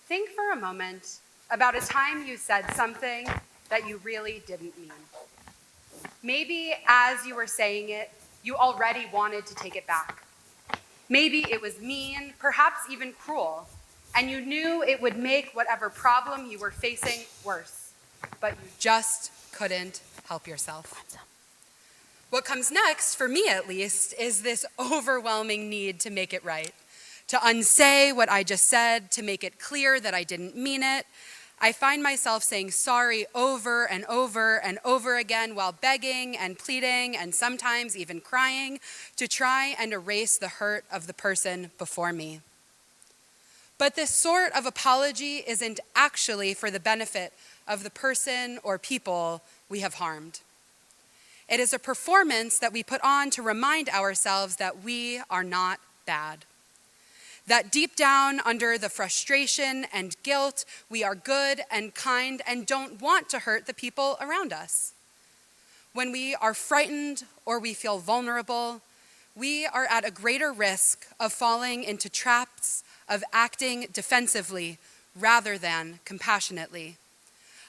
Think for a moment about a time you said something that you really didn't mean. Maybe as you were saying it, you already wanted to take it back. Maybe it was mean, perhaps even cruel, and you knew it would make whatever problem you were facing worse, but you just couldn't help yourself. What comes next, for me at least, is this overwhelming need to make it right, to unsay what I just said, to make it clear that I didn't mean it. I find myself saying sorry over and over and over again while begging and pleading and sometimes even crying to try and erase the hurt of the person before me. But this sort of apology isn't actually for the benefit of the person or people we have harmed. It is a performance that we put on to remind ourselves that we are not bad. That deep down under the frustration and guilt, we are good and kind and don't want to hurt the people around us. When we are frightened or we feel vulnerable, we are at a greater risk of falling into traps of acting defensively rather than compassionately,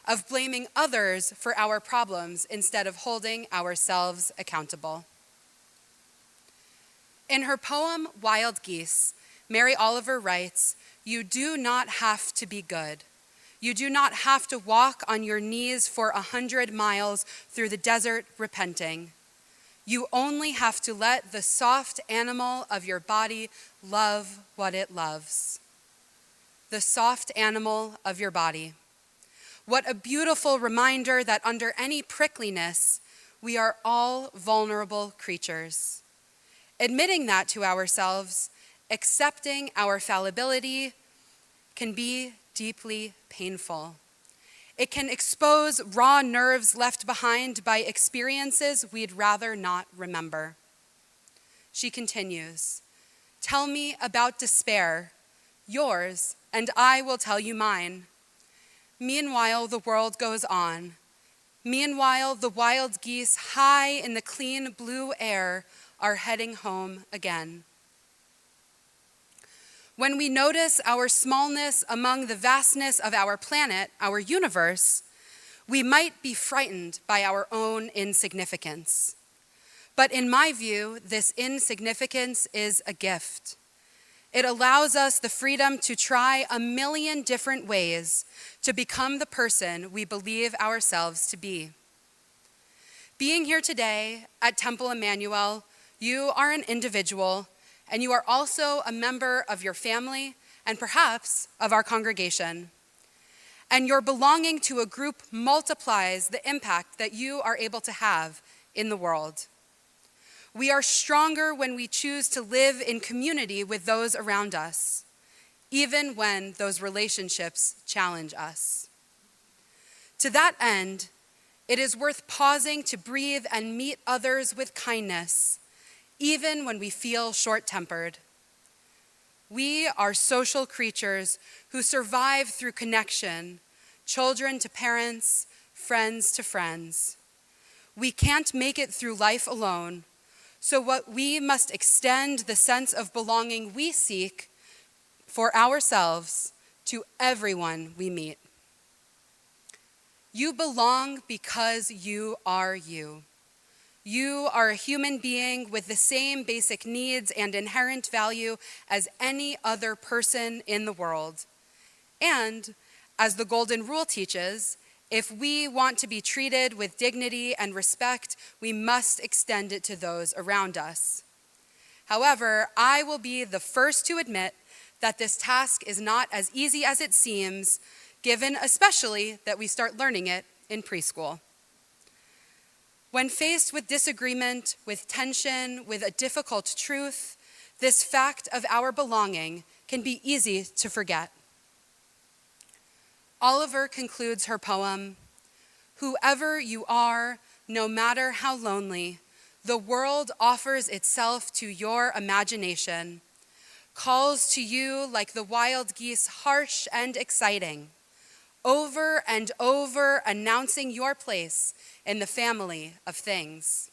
of blaming others for our problems instead of holding ourselves accountable. In her poem, Wild Geese, Mary Oliver writes, "You do not have to be good. You do not have to walk on your knees for 100 miles through the desert repenting. You only have to let the soft animal of your body love what it loves." The soft animal of your body. What a beautiful reminder that under any prickliness, we are all vulnerable creatures. Admitting that to ourselves, accepting our fallibility, can be deeply painful. It can expose raw nerves left behind by experiences we'd rather not remember. She continues, "Tell me about despair, yours, and I will tell you mine. Meanwhile, the world goes on. Meanwhile, the wild geese high in the clean blue air are heading home again. When we notice our smallness among the vastness of our planet, our universe, we might be frightened by our own insignificance. But in my view, this insignificance is a gift. It allows us the freedom to try a million different ways to become the person we believe ourselves to be. Being here today at Temple Emmanuel, you are an individual, and you are also a member of your family and perhaps of our congregation. And your belonging to a group multiplies the impact that you are able to have in the world. We are stronger when we choose to live in community with those around us, even when those relationships challenge us. To that end, it is worth pausing to breathe and meet others with kindness, even when we feel short-tempered. We are social creatures who survive through connection, children to parents, friends to friends. We can't make it through life alone, so what we must extend the sense of belonging we seek for ourselves to everyone we meet. You belong because you are you. You are a human being with the same basic needs and inherent value as any other person in the world. And as the Golden Rule teaches, if we want to be treated with dignity and respect, we must extend it to those around us. However, I will be the first to admit that this task is not as easy as it seems, given especially that we start learning it in preschool. When faced with disagreement, with tension, with a difficult truth, this fact of our belonging can be easy to forget. Oliver concludes her poem, "Whoever you are, no matter how lonely, the world offers itself to your imagination, calls to you like the wild geese, harsh and exciting, over and over announcing your place in the family of things.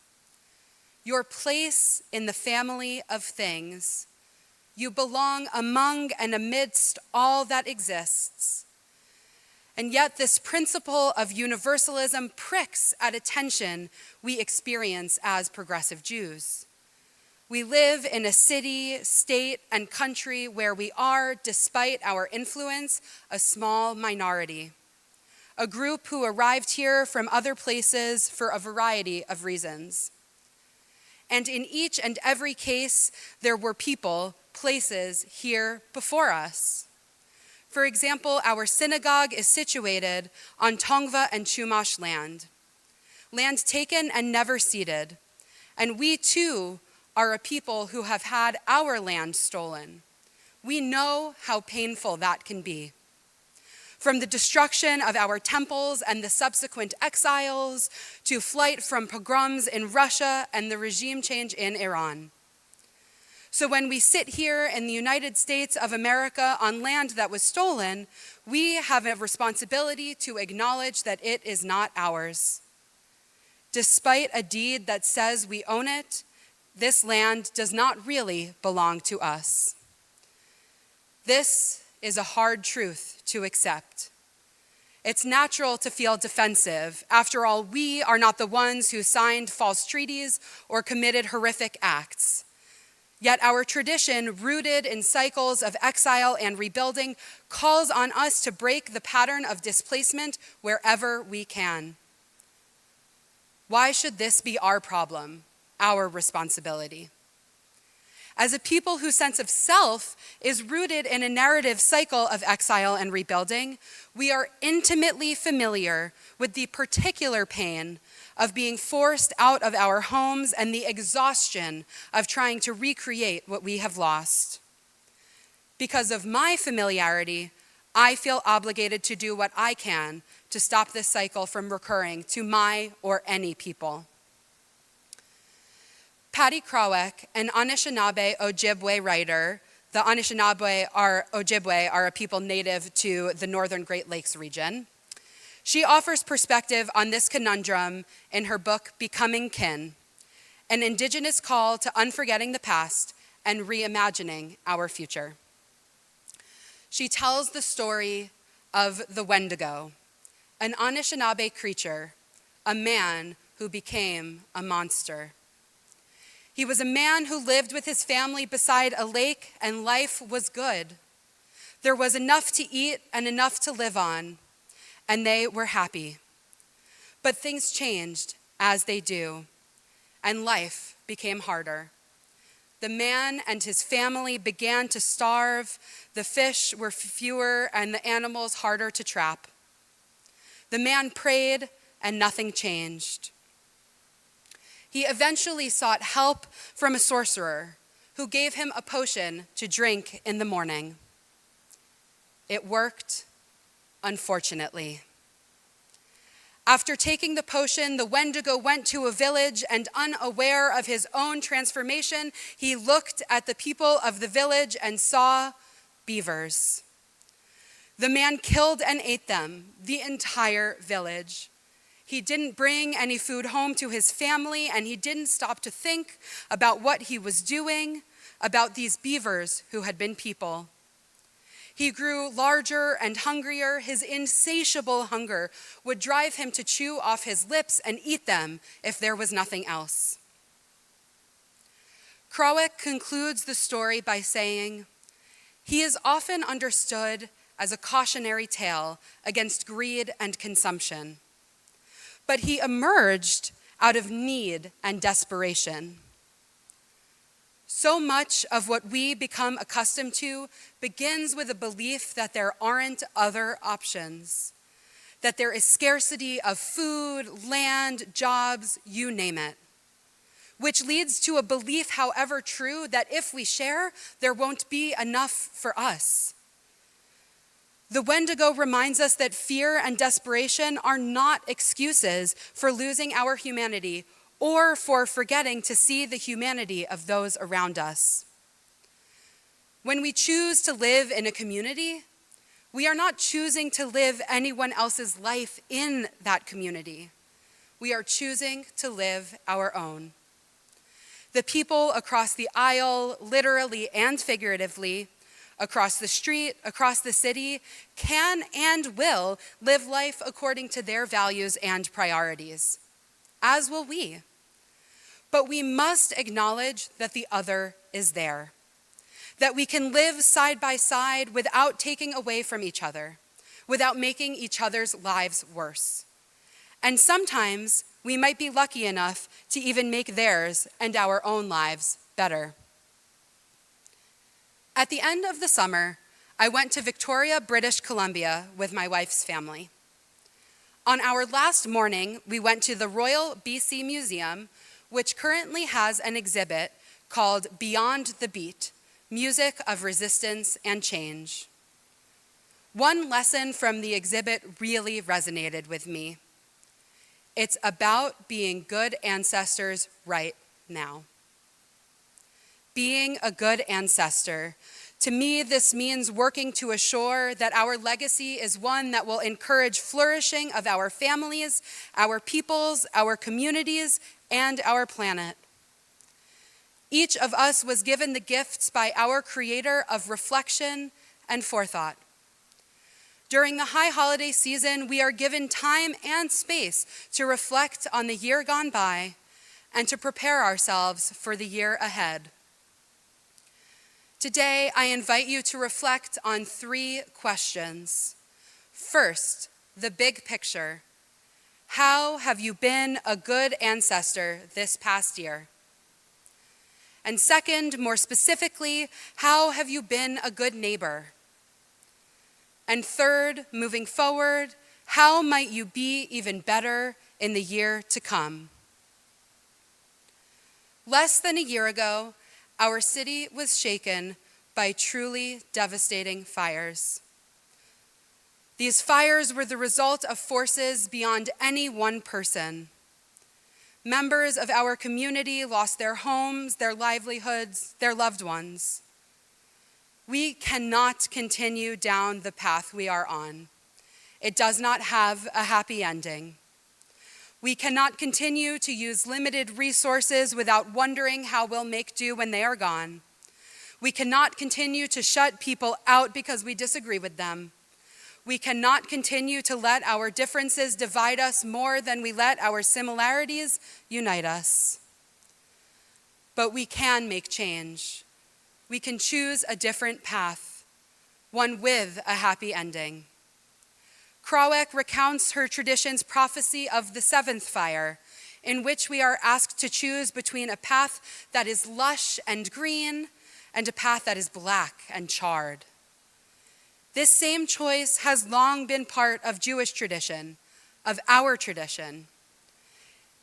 Your place in the family of things, You belong among and amidst all that exists. And yet this principle of universalism pricks at a tension we experience as progressive Jews. We live in a city, state, and country where we are, despite our influence, a small minority, a group who arrived here from other places for a variety of reasons. And in each and every case, there were people, places here before us. For example, our synagogue is situated on Tongva and Chumash land taken and never ceded, and we too are a people who have had our land stolen. We know how painful that can be. From the destruction of our temples and the subsequent exiles, to flight from pogroms in Russia and the regime change in Iran. So when we sit here in the United States of America on land that was stolen, we have a responsibility to acknowledge that it is not ours. Despite a deed that says we own it, this land does not really belong to us. This is a hard truth to accept. It's natural to feel defensive. After all, we are not the ones who signed false treaties or committed horrific acts. Yet our tradition, rooted in cycles of exile and rebuilding, calls on us to break the pattern of displacement wherever we can. Why should this be our problem? Our responsibility. As a people whose sense of self is rooted in a narrative cycle of exile and rebuilding, we are intimately familiar with the particular pain of being forced out of our homes and the exhaustion of trying to recreate what we have lost. Because of my familiarity, I feel obligated to do what I can to stop this cycle from recurring to my or any people. Patty Krawiec, an Anishinaabe Ojibwe writer, the Anishinaabe Ojibwe are a people native to the northern Great Lakes region. She offers perspective on this conundrum in her book, Becoming Kin, an Indigenous call to unforgetting the past and reimagining our future. She tells the story of the Wendigo, an Anishinaabe creature, a man who became a monster. He was a man who lived with his family beside a lake, and life was good. There was enough to eat and enough to live on, and they were happy. But things changed, as they do, and life became harder. The man and his family began to starve, the fish were fewer, and the animals harder to trap. The man prayed, and nothing changed. He eventually sought help from a sorcerer who gave him a potion to drink in the morning. It worked, unfortunately. After taking the potion, the Wendigo went to a village, and unaware of his own transformation, he looked at the people of the village and saw beavers. The man killed and ate them, the entire village. He didn't bring any food home to his family, and he didn't stop to think about what he was doing, about these beavers who had been people. He grew larger and hungrier. His insatiable hunger would drive him to chew off his lips and eat them if there was nothing else. Krawiec concludes the story by saying, "He is often understood as a cautionary tale against greed and consumption. But he emerged out of need and desperation. So much of what we become accustomed to begins with a belief that there aren't other options, that there is scarcity of food, land, jobs, you name it, which leads to a belief, however true, that if we share, there won't be enough for us. The Wendigo reminds us that fear and desperation are not excuses for losing our humanity or for forgetting to see the humanity of those around us. When we choose to live in a community, we are not choosing to live anyone else's life in that community. We are choosing to live our own. the people across the aisle, literally and figuratively, across the street, across the city, can and will live life according to their values and priorities, as will we. But we must acknowledge that the other is there, that we can live side by side without taking away from each other, without making each other's lives worse. And sometimes we might be lucky enough to even make theirs and our own lives better. At the end of the summer, I went to Victoria, British Columbia with my wife's family. On our last morning, we went to the Royal BC Museum, which currently has an exhibit called Beyond the Beat, Music of Resistance and Change. One lesson from the exhibit really resonated with me. It's about being good ancestors right now. Being a good ancestor. To me, this means working to assure that our legacy is one that will encourage flourishing of our families, our peoples, our communities, and our planet. Each of us was given the gifts by our Creator of reflection and forethought. During the high holiday season, we are given time and space to reflect on the year gone by and to prepare ourselves for the year ahead. Today, I invite you to reflect on 3 questions. First, the big picture. How have you been a good ancestor this past year? And second, more specifically, how have you been a good neighbor? And third, moving forward, how might you be even better in the year to come? Less than a year ago, our city was shaken by truly devastating fires. These fires were the result of forces beyond any one person. Members of our community lost their homes, their livelihoods, their loved ones. We cannot continue down the path we are on. It does not have a happy ending. We cannot continue to use limited resources without wondering how we'll make do when they are gone. We cannot continue to shut people out because we disagree with them. We cannot continue to let our differences divide us more than we let our similarities unite us. But we can make change. We can choose a different path, one with a happy ending. Krawek recounts her tradition's prophecy of the 7th fire, in which we are asked to choose between a path that is lush and green and a path that is black and charred. This same choice has long been part of Jewish tradition, of our tradition.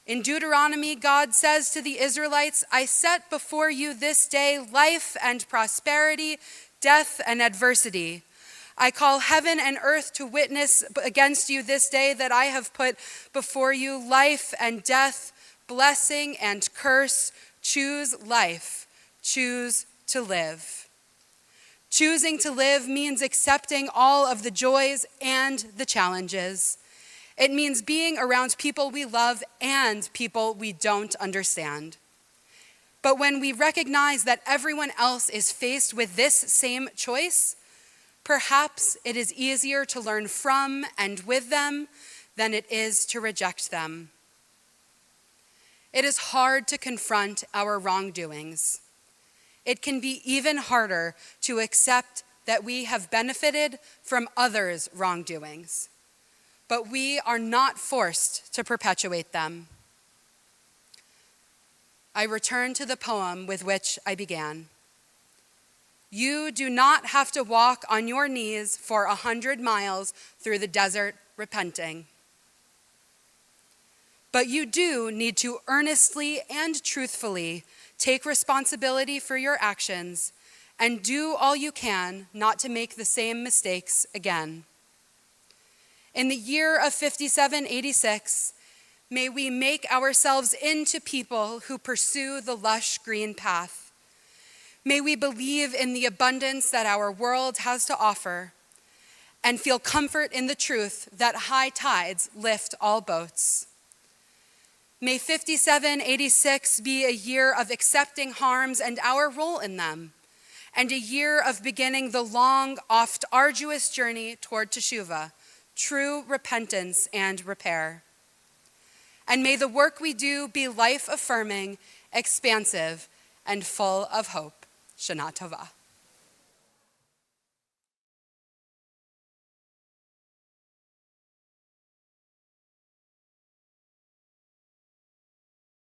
In Deuteronomy, God says to the Israelites, I set before you this day life and prosperity, death and adversity. I call heaven and earth to witness against you this day that I have put before you life and death, blessing and curse. Choose life. Choose to live. Choosing to live means accepting all of the joys and the challenges. It means being around people we love and people we don't understand. But when we recognize that everyone else is faced with this same choice, perhaps it is easier to learn from and with them than it is to reject them. It is hard to confront our wrongdoings. It can be even harder to accept that we have benefited from others' wrongdoings. But we are not forced to perpetuate them. I return to the poem with which I began. You do not have to walk on your knees for 100 miles through the desert repenting. But you do need to earnestly and truthfully take responsibility for your actions and do all you can not to make the same mistakes again. In the year of 5786, may we make ourselves into people who pursue the lush green path. May we believe in the abundance that our world has to offer and feel comfort in the truth that high tides lift all boats. May 5786 be a year of accepting harms and our role in them, and a year of beginning the long, oft arduous journey toward teshuvah, true repentance and repair. And may the work we do be life-affirming, expansive, and full of hope. Shana Tova.